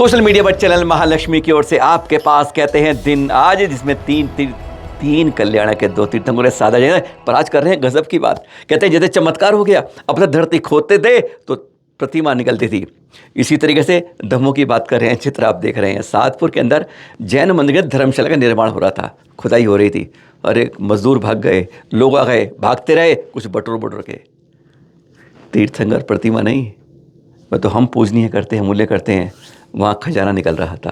Social media पर channel Mahalakshmi की ओर से आपके पास कहते हैं दिन आज, जिसमें तीन कल्याण के 2 तीर्थंकरों ने साधा जाए, पर आज कर रहे हैं गजब की बात। कहते हैं जैसे चमत्कार हो गया, अपना धरती खोदते थे तो प्रतिमा निकलती थी। इसी तरीके से धम्मों की बात कर रहे हैं। चित्र आप देख रहे हैं, सातपुर के अंदर जैन मंदिर के धर्मशाला का निर्माण हो रहा था, खुदाई हो रही थी और एक मजदूर भाग गए, लोग आ गए, भागते रहे, कुछ बटोर के। तीर्थंकर प्रतिमा नहीं, वह तो हम पूजनीय करते हैं, मूल्य करते हैं। वहाँ खजाना निकल रहा था,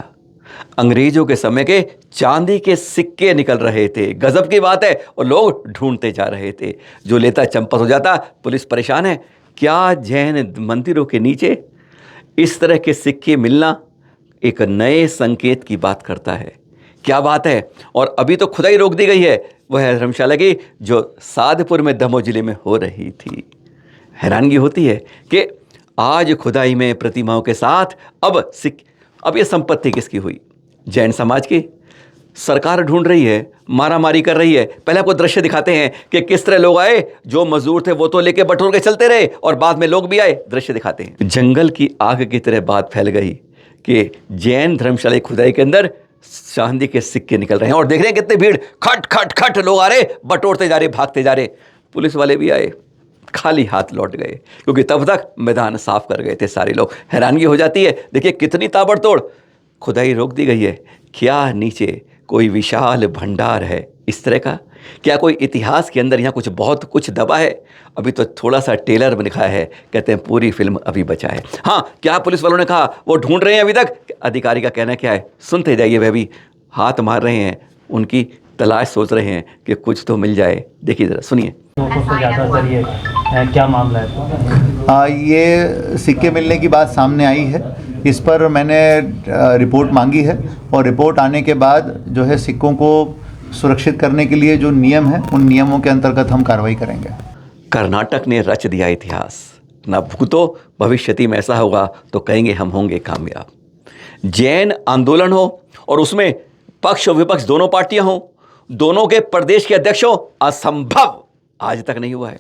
अंग्रेजों के समय के चांदी के सिक्के निकल रहे थे। गजब की बात है, और लोग ढूंढते जा रहे थे। जो लेता चंपत हो जाता। पुलिस परेशान है, क्या जैन मंदिरों के नीचे इस तरह के सिक्के मिलना एक नए संकेत की बात करता है। क्या बात है। और अभी तो खुदाई रोक दी गई है, वह है धर्मशाला की, जो साधपुर में दमोह जिले में हो रही थी। हैरानगी होती है कि आज खुदाई में प्रतिमाओं के साथ अब ये संपत्ति किसकी हुई? जैन समाज की। सरकार ढूंढ रही है, मारामारी कर रही है। पहले आपको दृश्य दिखाते हैं कि किस तरह लोग आए, जो मजदूर थे वो तो लेके बटोर के चलते रहे और बाद में लोग भी आए। दृश्य दिखाते हैं। जंगल की आग की तरह बात फैल गई कि जैन धर्मशाला की खुदाई के अंदर चांदी के सिक्के निकल रहे हैं, और देख रहे हैं कितनी भीड़, खट खट खट लोग आ रहे, बटोरते जा रहे, भागते जा रहे। पुलिस वाले भी आए, खाली हाथ लौट गए, क्योंकि तब तक मैदान साफ कर गए थे सारे लोग। हैरानगी हो जाती है, देखिए कितनी ताबड़तोड़ खुदाई रोक दी गई है। क्या नीचे कोई विशाल भंडार है इस तरह का? क्या कोई इतिहास के अंदर यहाँ बहुत कुछ दबा है? अभी तो थोड़ा सा टेलर में लिखा है, कहते हैं पूरी फिल्म अभी बचा है। हाँ, क्या पुलिस वालों ने कहा वो ढूंढ रहे हैं अभी तक? अधिकारी का कहना क्या है, सुनते जाइए। वह भी हाथ मार रहे हैं, उनकी तलाश सोच रहे हैं कि कुछ तो मिल जाए। देखिए जरा, सुनिए। क्या मामला है? ये सिक्के मिलने की बात सामने आई है। इस पर मैंने रिपोर्ट मांगी है, और रिपोर्ट आने के बाद जो है सिक्कों को सुरक्षित करने के लिए जो नियम है, उन नियमों के अंतर्गत हम कार्रवाई करेंगे। कर्नाटक ने रच दिया इतिहास। ना भूतो भविष्यति में ऐसा होगा तो कहेंगे हम होंगे कामयाब। जैन आंदोलन हो और उसमें पक्ष और विपक्ष दोनों पार्टियां हों, दोनों के प्रदेश के अध्यक्ष हो, असंभव आज तक नहीं हुआ है।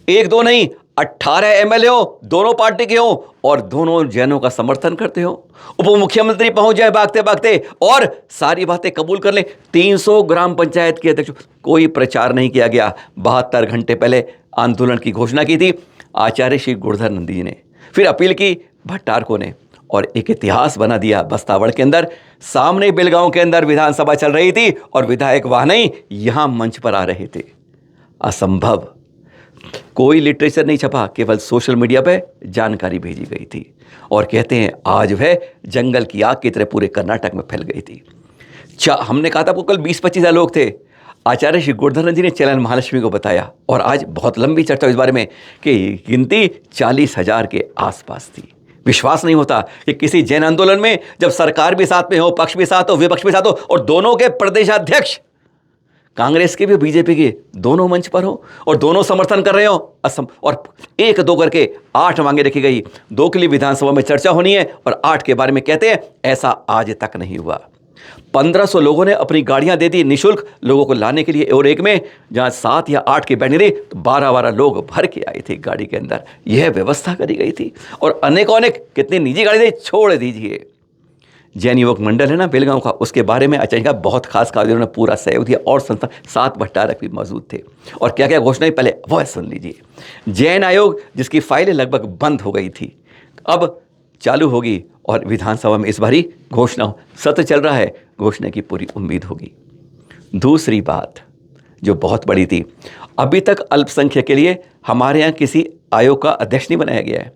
एक दो नहीं, 18 एमएलए हो, दोनों पार्टी के हो और दोनों जैनों का समर्थन करते हो। उप मुख्यमंत्री पहुंच जाए भागते भागते और सारी बातें कबूल कर ले। 300 ग्राम पंचायत के अध्यक्ष, कोई प्रचार नहीं किया गया। 72 घंटे पहले आंदोलन की घोषणा की थी आचार्य श्री गुरुधर नंदी जी ने, फिर अपील की भट्टारकों ने, और एक इतिहास बना दिया बस्तावड़ के अंदर। सामने बेलगांव के अंदर विधानसभा चल रही थी और विधायक वहां नहीं, यहां मंच पर आ रहे थे। असंभव। कोई लिटरेचर नहीं छपा, केवल सोशल मीडिया पे जानकारी भेजी गई थी, और कहते हैं आज वह जंगल की आग की तरह पूरे कर्नाटक में फैल गई थी। हमने कहा था आपको कल 20-25 हज़ार लोग थे। आचार्य श्री गुरुधर जी ने चैनल महालक्ष्मी को बताया, और आज बहुत लंबी चर्चा इस बारे में कि गिनती 40,000 के आसपास थी। विश्वास नहीं होता कि किसी जैन आंदोलन में जब सरकार भी साथ में हो, पक्ष भी साथ हो, विपक्ष भी साथ हो, और दोनों के प्रदेशाध्यक्ष कांग्रेस के भी बीजेपी के दोनों मंच पर हो और दोनों समर्थन कर रहे हो। और 1-2 करके 8 मांगे रखी गई। 2 के लिए विधानसभा में चर्चा होनी है और 8 के बारे में कहते हैं ऐसा आज तक नहीं हुआ। 1500 लोगों ने अपनी गाड़ियां दे दी निःशुल्क लोगों को लाने के लिए, और एक में जहां 7 या 8 की बैठनी थी तो 12-12 लोग भर के आए थे गाड़ी के अंदर। यह व्यवस्था करी गई थी, और अनेक कितनी निजी गाड़ी थी छोड़ दीजिए। जैन युवक मंडल है ना बेलगांव का, उसके बारे में अचानक बहुत खास कार्य उन्होंने पूरा सहयोग दिया, और संस्था 7 भट्टारक भी मौजूद थे। और क्या क्या घोषणाएं पहले वह सुन लीजिए। जैन आयोग जिसकी फाइलें लगभग बंद हो गई थी, अब चालू होगी, और विधानसभा में इस बारी घोषणा सत्र चल रहा है, घोषणा की पूरी उम्मीद होगी। दूसरी बात जो बहुत बड़ी थी, अभी तक अल्पसंख्यक के लिए हमारे यहाँ किसी आयोग का अध्यक्ष नहीं बनाया गया है।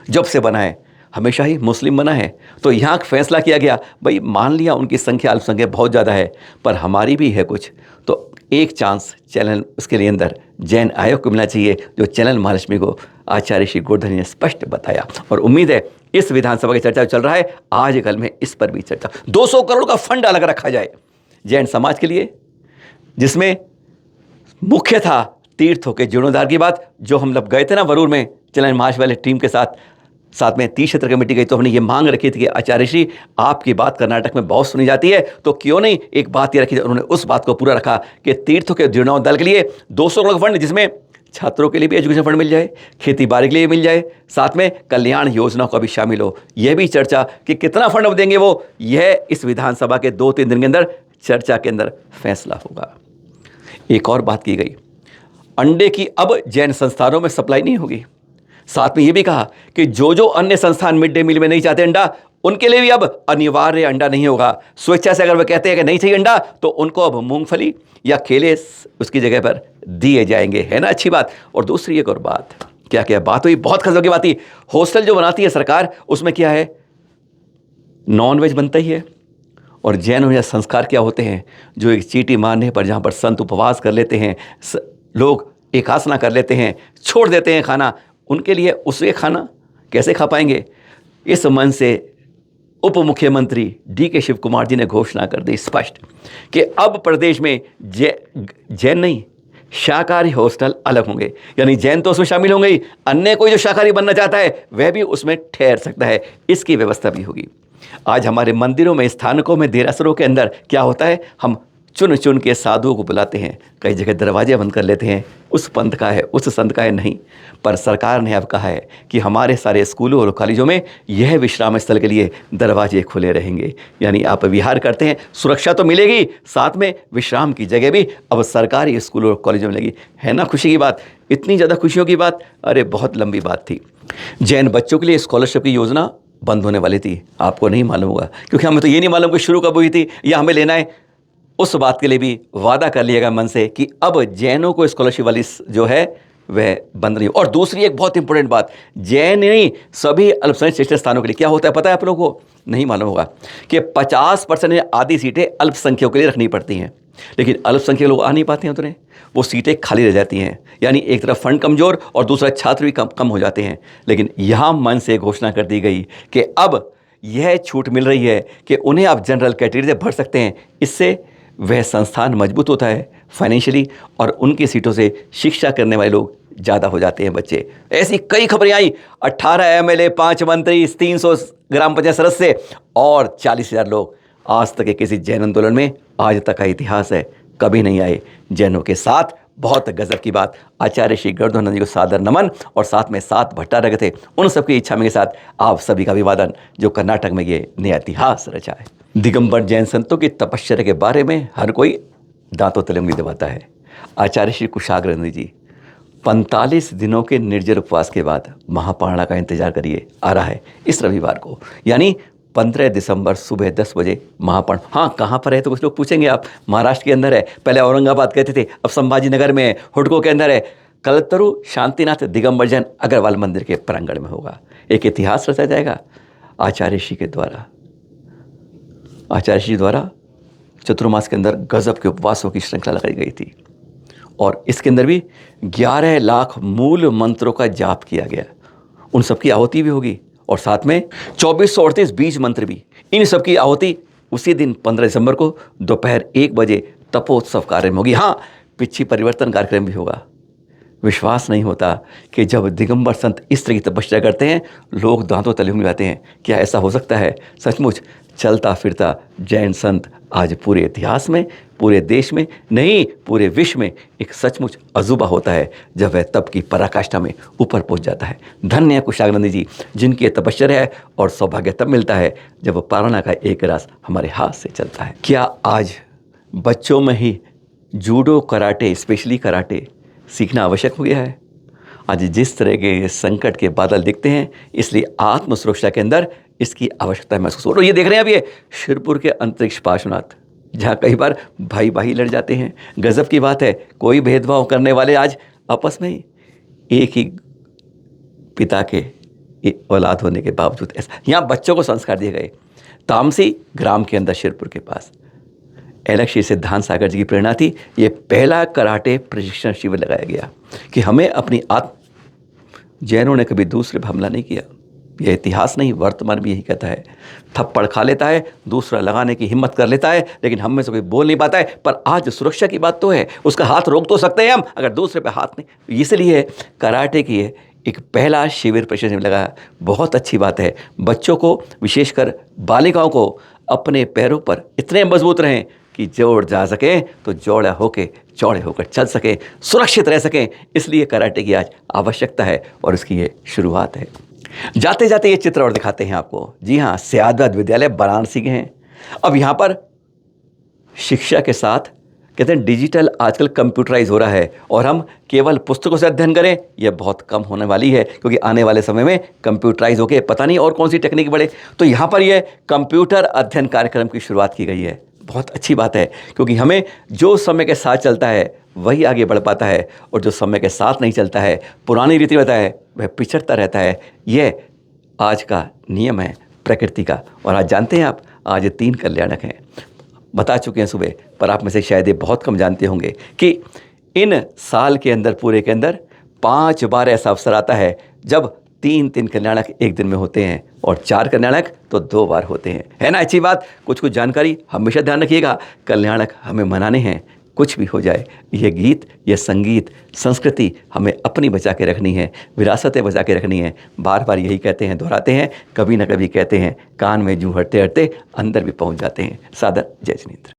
जब से बना है हमेशा ही मुस्लिम बना है, तो यहाँ फैसला किया गया, भाई मान लिया उनकी संख्या अल्पसंख्यक बहुत ज़्यादा है, पर हमारी भी है कुछ, तो एक चांस चैनल उसके लिए अंदर जैन आयोग को मिलना चाहिए, जो चैनल महालक्ष्मी को आचार्य श्री गुरुधर ने स्पष्ट बताया। और उम्मीद है इस विधानसभा की चर्चा चल रहा है, आज कल में इस पर भी चर्चा। 200 करोड़ का फंड अलग रखा जाए जैन समाज के लिए, जिसमें मुख्य था तीर्थों के जीर्णोद्धार की बात। जो हम लोग गए थे ना वरूर में चैनल महालक्ष्मी वाले टीम के साथ में 30 क्षेत्र कमेटी गई, तो हमने ये मांग रखी थी कि आचार्य श्री आपकी बात कर्नाटक में बहुत सुनी जाती है, तो क्यों नहीं एक बात ये रखी। उन्होंने उस बात को पूरा रखा कि तीर्थों के जीर्णोद्धार के लिए 200 करोड़ फंड, जिसमें छात्रों के लिए भी एजुकेशन फंड मिल जाए, खेती बाड़ी के लिए मिल जाए, साथ में कल्याण योजनाओं का भी शामिल हो। यह भी चर्चा कि कितना फंड अब देंगे वो, यह इस विधानसभा के 2-3 दिन के अंदर चर्चा के अंदर फैसला होगा। एक और बात की गई, अंडे की अब जैन संस्थानों में सप्लाई नहीं होगी। साथ में यह भी कहा कि जो अन्य संस्थान मिड डे मील में नहीं चाहते अंडा, उनके लिए भी अब अनिवार्य अंडा नहीं होगा। स्वेच्छा से अगर वे कहते हैं कि नहीं चाहिए अंडा, तो उनको अब मूंगफली या केले उसकी जगह पर दिए जाएंगे। है ना अच्छी बात। और दूसरी एक और बात, क्या क्या बात हुई, बहुत खजब की बात थी। हॉस्टल जो बनाती है सरकार, उसमें क्या है, नॉन वेज बनता ही है। और जैन में संस्कार क्या होते हैं, जो एक चींटी मारने पर जहाँ पर संत उपवास कर लेते हैं, लोग एकासना कर लेते हैं, छोड़ देते हैं खाना, उनके लिए उसे खाना कैसे खा पाएंगे। इस मन से उप मुख्यमंत्री DK शिव कुमार जी ने घोषणा कर दी स्पष्ट कि अब प्रदेश में जैन नहीं, शाकाहारी हॉस्टल अलग होंगे। यानी जैन तो उसमें शामिल होंगे ही, अन्य कोई जो शाकाहारी बनना चाहता है वह भी उसमें ठहर सकता है, इसकी व्यवस्था भी होगी। आज हमारे मंदिरों में, स्थानकों में, देरासरों के अंदर क्या होता है, हम चुन चुन के साधुओं को बुलाते हैं, कई जगह दरवाजे बंद कर लेते हैं, उस पंथ का है, उस संत का है नहीं। पर सरकार ने अब कहा है कि हमारे सारे स्कूलों और कॉलेजों में यह विश्राम स्थल के लिए दरवाजे खुले रहेंगे। यानी आप विहार करते हैं, सुरक्षा तो मिलेगी, साथ में विश्राम की जगह भी अब सरकारी स्कूलों और कॉलेजों में लगी। है ना खुशी की बात, इतनी ज़्यादा खुशियों की बात, अरे बहुत लंबी बात थी। जैन बच्चों के लिए स्कॉलरशिप की योजना बंद होने वाली थी, आपको नहीं मालूम होगा, क्योंकि हमें तो ये नहीं मालूम कि शुरू कब हुई थी या हमें लेना है। उस बात के लिए भी वादा कर लिएगा मन से कि अब जैनों को स्कॉलरशिप वाली जो है वह बंद नहीं हो। और दूसरी एक बहुत इंपॉर्टेंट बात, जैन नहीं, सभी अल्पसंख्यक शिक्षण स्थानों के लिए क्या होता है पता है आप लोगों को, नहीं मालूम होगा कि 50% आधी सीटें अल्पसंख्यकों के लिए रखनी पड़ती हैं। लेकिन अल्पसंख्यक लोग आ नहीं पाते हैं, उतने वो सीटें खाली रह जाती हैं। यानी एक तरफ फंड कमज़ोर और दूसरा छात्र भी कम हो जाते हैं। लेकिन यहाँ मन से घोषणा कर दी गई कि अब यह छूट मिल रही है कि उन्हें आप जनरल कैटेगरी से भर सकते हैं। इससे वह संस्थान मजबूत होता है फाइनेंशियली, और उनकी सीटों से शिक्षा करने वाले लोग ज़्यादा हो जाते हैं बच्चे। ऐसी कई खबरें आई, 18 MLA, 5 मंत्री, 300 ग्राम पंचायत सदस्य और 40,000 लोग। आज तक के किसी जैन आंदोलन में आज तक का इतिहास है, कभी नहीं आए जैनों के साथ। बहुत गजब की बात। आचार्य श्री गर्दन जी को सादर नमन, और साथ में 7 भट्टारक थे, उन सबकी इच्छा में के साथ आप सभी का अभिवादन, जो कर्नाटक में ये नया इतिहास रचा है। दिगंबर जैन संतों की तपश्चर्या के बारे में हर कोई दांतों तले उंगली दबाता है। आचार्य श्री कुशाग्र जी 45 दिनों के निर्जल उपवास के बाद महापारणा का इंतजार करिए, आ रहा है इस रविवार को, यानी 15 दिसंबर सुबह 10 बजे महापर्ण। हाँ, कहाँ पर है तो कुछ लोग पूछेंगे, आप महाराष्ट्र के अंदर है, पहले औरंगाबाद कहते थे, अब संभाजी नगर में है, हुडको के अंदर है। कलतरु शांतिनाथ दिगंबर जैन अग्रवाल मंदिर के प्रांगण में होगा। एक इतिहास रचा जाएगा आचार्य श्री के द्वारा। आचार्य श्री द्वारा चतुर्मास के अंदर गजब के उपवासों की श्रृंखला लगाई गई थी, और इसके अंदर भी 11 लाख मूल मंत्रों का जाप किया गया। उन सबकी आहुति भी होगी, और साथ में 2438 बीज मंत्र भी। इन सब की आहुति उसी दिन 15 दिसंबर को दोपहर 1 बजे तपोत्सव कार्य में होगी। हाँ, पिछी परिवर्तन कार्यक्रम भी होगा। विश्वास नहीं होता कि जब दिगंबर संत इस तरह की तपस्या करते हैं, लोग दांतों तले उंगली लगाते हैं। क्या ऐसा हो सकता है? सचमुच चलता फिरता जैन संत आज पूरे इतिहास में, पूरे देश में नहीं, पूरे विश्व में एक सचमुच अजूबा होता है जब वह तप की पराकाष्ठा में ऊपर पहुंच जाता है। धन्य है कुशाग्र जी, जिनकी तपश्चर्या है, और सौभाग्य तब मिलता है जब पारणा का एक रास हमारे हाथ से चलता है। क्या आज बच्चों में ही जूडो, कराटे, स्पेशली कराटे सीखना आवश्यक हो गया है? आज जिस तरह के संकट के बादल दिखते हैं, इसलिए आत्म सुरक्षा के अंदर इसकी आवश्यकता महसूस हो रही है। ये देख रहे हैं अब ये शिरपुर के अंतरिक्ष पार्श्वनाथ, जहाँ कई बार भाई भाई लड़ जाते हैं। गजब की बात है, कोई भेदभाव करने वाले आज आपस में एक ही पिता के औलाद होने के बावजूद ऐसा। यहाँ बच्चों को संस्कार दिए गए। तामसी ग्राम के अंदर शिरपुर के पास अलग श्री सिद्धांत सागर जी की प्रेरणा थी। ये पहला कराटे प्रशिक्षण शिविर लगाया गया कि हमें अपनी जैनों ने कभी दूसरे पर हमला नहीं किया। यह इतिहास नहीं, वर्तमान भी यही कहता है। थप्पड़ खा लेता है, दूसरा लगाने की हिम्मत कर लेता है, लेकिन हम में से कोई बोल नहीं पाता है। पर आज सुरक्षा की बात तो है, उसका हाथ रोक तो सकते हैं हम, अगर दूसरे पे हाथ नहीं। इसलिए कराटे की एक पहला शिविर प्रशिक्षण लगा। बहुत अच्छी बात है। बच्चों को, विशेषकर बालिकाओं को, अपने पैरों पर इतने मजबूत रहें कि जोड़ जा सके तो जोड़ा होके चौड़े होकर चल सके, सुरक्षित रह सकें। इसलिए कराटे की आज आवश्यकता है और इसकी ये शुरुआत है। जाते जाते ये चित्र और दिखाते हैं आपको। जी हाँ, सयादत विद्यालय वाराणसी के हैं। अब यहाँ पर शिक्षा के साथ कहते हैं डिजिटल आजकल कंप्यूटराइज हो रहा है और हम केवल पुस्तकों से अध्ययन करें यह बहुत कम होने वाली है, क्योंकि आने वाले समय में कंप्यूटराइज होके पता नहीं और कौन सी टेक्निक बढ़े। तो यहाँ पर यह कंप्यूटर अध्ययन कार्यक्रम की शुरुआत की गई है। बहुत अच्छी बात है, क्योंकि हमें जो समय के साथ चलता है वही आगे बढ़ पाता है, और जो समय के साथ नहीं चलता है, पुरानी रीति रहता है, वह पिछड़ता रहता है। यह आज का नियम है प्रकृति का। और आज जानते हैं आप, आज 3 कल्याणक हैं, बता चुके हैं सुबह, पर आप में से शायद ये बहुत कम जानते होंगे कि इन साल के अंदर, पूरे के अंदर 5 बार ऐसा अवसर आता है जब 3 कल्याणक एक दिन में होते हैं, और 4 कल्याणक तो 2 बार होते हैं। है ना अच्छी बात? कुछ जानकारी हमेशा ध्यान रखिएगा। कल्याणक हमें मनाने हैं, कुछ भी हो जाए। यह गीत, यह संगीत, संस्कृति हमें अपनी बचा के रखनी है, विरासतें बचा के रखनी है। बार बार यही कहते हैं, दोहराते हैं, कभी ना कभी कहते हैं, कान में जूं हटते हटते अंदर भी पहुंच जाते हैं। सादर जय जिनेंद्र।